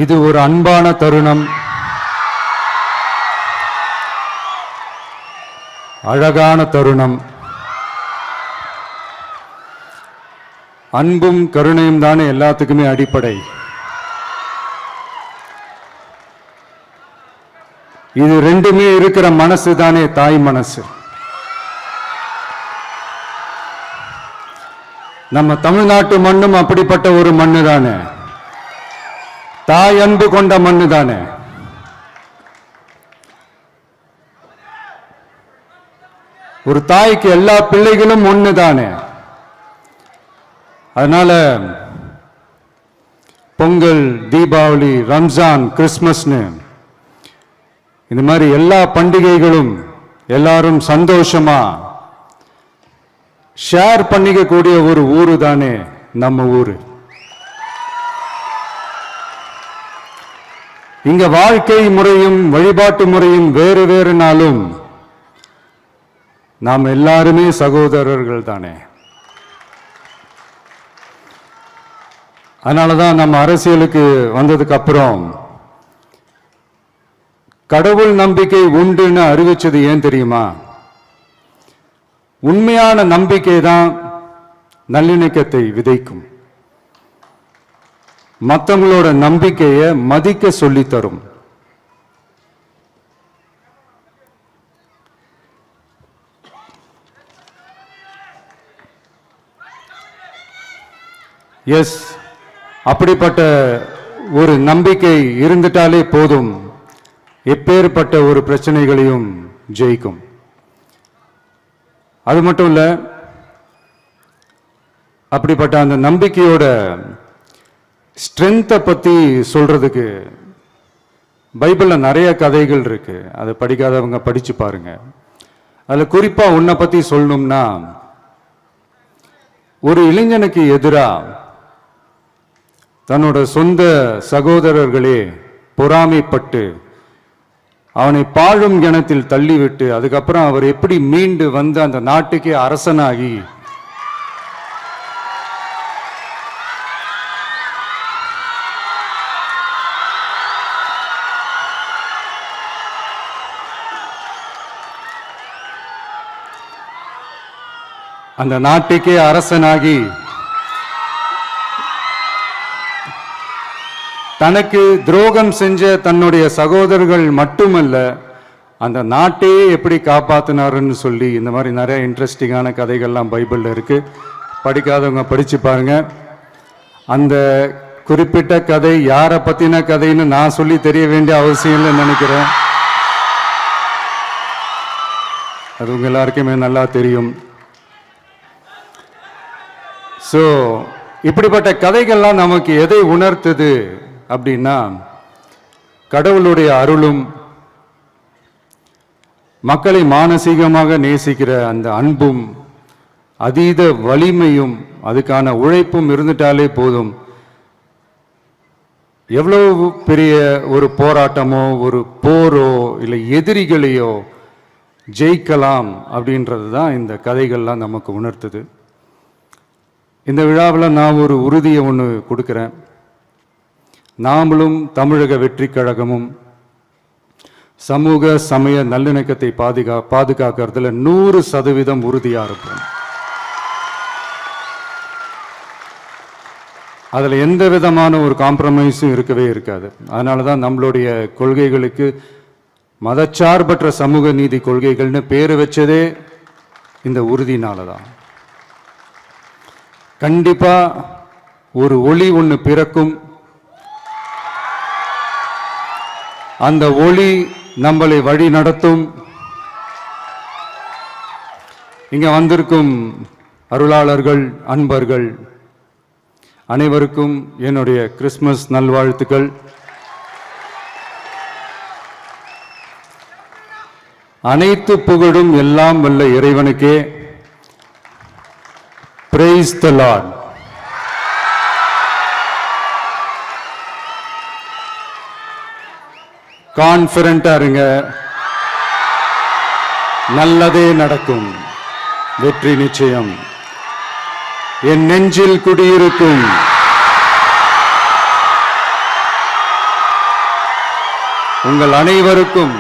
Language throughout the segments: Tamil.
இது ஒரு அன்பான தருணம், அழகான தருணம். அன்பும் கருணையும் தானே எல்லாத்துக்குமே அடிப்படை. இது ரெண்டுமே இருக்கிற மனசு தானே தாய் மனசு. நம்ம தமிழ்நாட்டு மண்ணும் அப்படிப்பட்ட ஒரு மண்ணு தானே, தாய் அன்பு கொண்ட மண்ணு தானே. ஒரு தாய்க்கு எல்லா பிள்ளைகளும் ஒண்ணு தானே. அதனால பொங்கல், தீபாவளி, ரம்ஜான், கிறிஸ்மஸ்னு இந்த மாதிரி எல்லா பண்டிகைகளும் எல்லாரும் சந்தோஷமா ஷேர் பண்ணிக்க கூடிய ஒரு ஊரு தானே நம்ம ஊரு. இங்க வாழ்க்கை முறையும் வழிபாட்டு முறையும் வேறு வேறுனாலும் நாம் எல்லாருமே சகோதரர்கள் தானே. அதனாலதான் நம்ம அரசியலுக்கு வந்ததுக்கு அப்புறம் கடவுள் நம்பிக்கை உண்டுன்னு அறிவிச்சது ஏன் தெரியுமா? உண்மையான நம்பிக்கை தான் நல்லிணக்கத்தை விதைக்கும், மற்றவங்களோட நம்பிக்கையை மதிக்க சொல்லி தரும். எஸ், அப்படிப்பட்ட ஒரு நம்பிக்கை இருந்துட்டாலே போதும், எப்பேற்பட்ட ஒரு பிரச்சனைகளையும் ஜெயிக்கும். அது மட்டும் இல்ல, அப்படிப்பட்ட அந்த நம்பிக்கையோட ஸ்ட்ரென்த்தை பத்தி சொல்றதுக்கு பைபிள்ல நிறைய கதைகள் இருக்கு. அதை படிக்காதவங்க படிச்சு பாருங்க. அதுல குறிப்பா உன்னை பத்தி சொல்லணும்னா, ஒரு இளைஞனுக்கு எதிரா தன்னோட சொந்த சகோதரர்களே பொறாமைப்பட்டு அவனை பாழும் கிணத்தில் தள்ளிவிட்டு அதுக்கப்புறம் அவர் எப்படி மீண்டு வந்து அந்த நாட்டுக்கே அரசனாகி அந்த நாட்டுக்கே அரசனாகி தனக்கு துரோகம் செஞ்ச தன்னுடைய சகோதரர்கள் மட்டுமல்ல, அந்த நாட்டையே எப்படி காப்பாத்தினாருன்னு சொல்லி இந்த மாதிரி நிறைய இன்ட்ரெஸ்டிங்கான கதைகள்லாம் பைபிள்ல இருக்கு. படிக்காதவங்க படிச்சு பாருங்க. அந்த குறிப்பிட்ட கதை யாரை பத்தின கதைன்னு நான் சொல்லி தெரிய வேண்டிய அவசியம் இல்லைன்னு நினைக்கிறேன். அது உங்க எல்லாருக்குமே நல்லா தெரியும். ஸோ இப்படிப்பட்ட கதைகள்லாம் நமக்கு எதை உணர்த்துது அப்படின்னா, கடவுளுடைய அருளும் மக்களை மானசீகமாக நேசிக்கிற அந்த அன்பும் அதீத வலிமையும் அதுக்கான உழைப்பும் இருந்துட்டாலே போதும், எவ்வளவு பெரிய ஒரு போராட்டமோ ஒரு போரோ இல்லை எதிரிகளையோ ஜெயிக்கலாம் அப்படின்றது தான் இந்த கதைகள்லாம் நமக்கு உணர்த்துது. இந்த விழாவில் நான் ஒரு உறுதியை ஒன்று கொடுக்குறேன். நாமளும் தமிழக வெற்றி கழகமும் சமூக சமய நல்லிணக்கத்தை பாதுகாக்கிறதுல 100% உறுதியா இருப்போம். அதில் எந்த விதமான ஒரு காம்ப்ரமைஸும் இருக்கவே இருக்காது. அதனால தான் நம்மளுடைய கொள்கைகளுக்கு மதச்சார்பற்ற சமூக நீதி கொள்கைகள்னு பேர் வச்சதே இந்த உறுதினால தான். கண்டிப்பா ஒரு ஒளி ஒன்று பிறக்கும். அந்த ஒளி நம்மளை வழி நடத்தும். இங்க வந்திருக்கும் அருளாளர்கள், அன்பர்கள் அனைவருக்கும் என்னுடைய கிறிஸ்துமஸ் நல்வாழ்த்துக்கள். அனைத்து புகழும் எல்லாம் வல்ல இறைவனுக்கே. Praise the Lord. கான்ஃபிடென்ட்டா இருங்க, நல்லதே நடக்கும், வெற்றி நிச்சயம். என் நெஞ்சில் குடியிருக்கும் உங்கள் அனைவருக்கும்,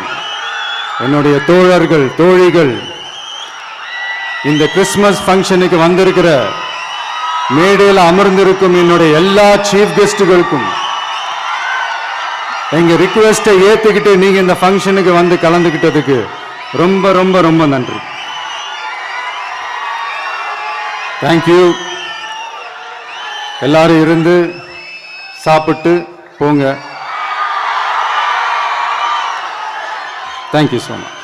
என்னுடைய தோழர்கள் தோழிகள், இந்த கிறிஸ்துமஸ் ஃபங்க்ஷனுக்கு வந்திருக்கிற மேடையில் அமர்ந்திருக்கும் என்னுடைய எல்லா சீஃப் கெஸ்டுகளுக்கும் எங்க ரிக்வெஸ்டை ஏத்துக்கிட்டு நீங்க இந்த ஃபங்க்ஷனுக்கு வந்து கலந்துக்கிட்டதுக்கு ரொம்ப ரொம்ப ரொம்ப நன்றி. தேங்க்யூ. எல்லாரும் இருந்து சாப்பிட்டு போங்க. Thank you so much.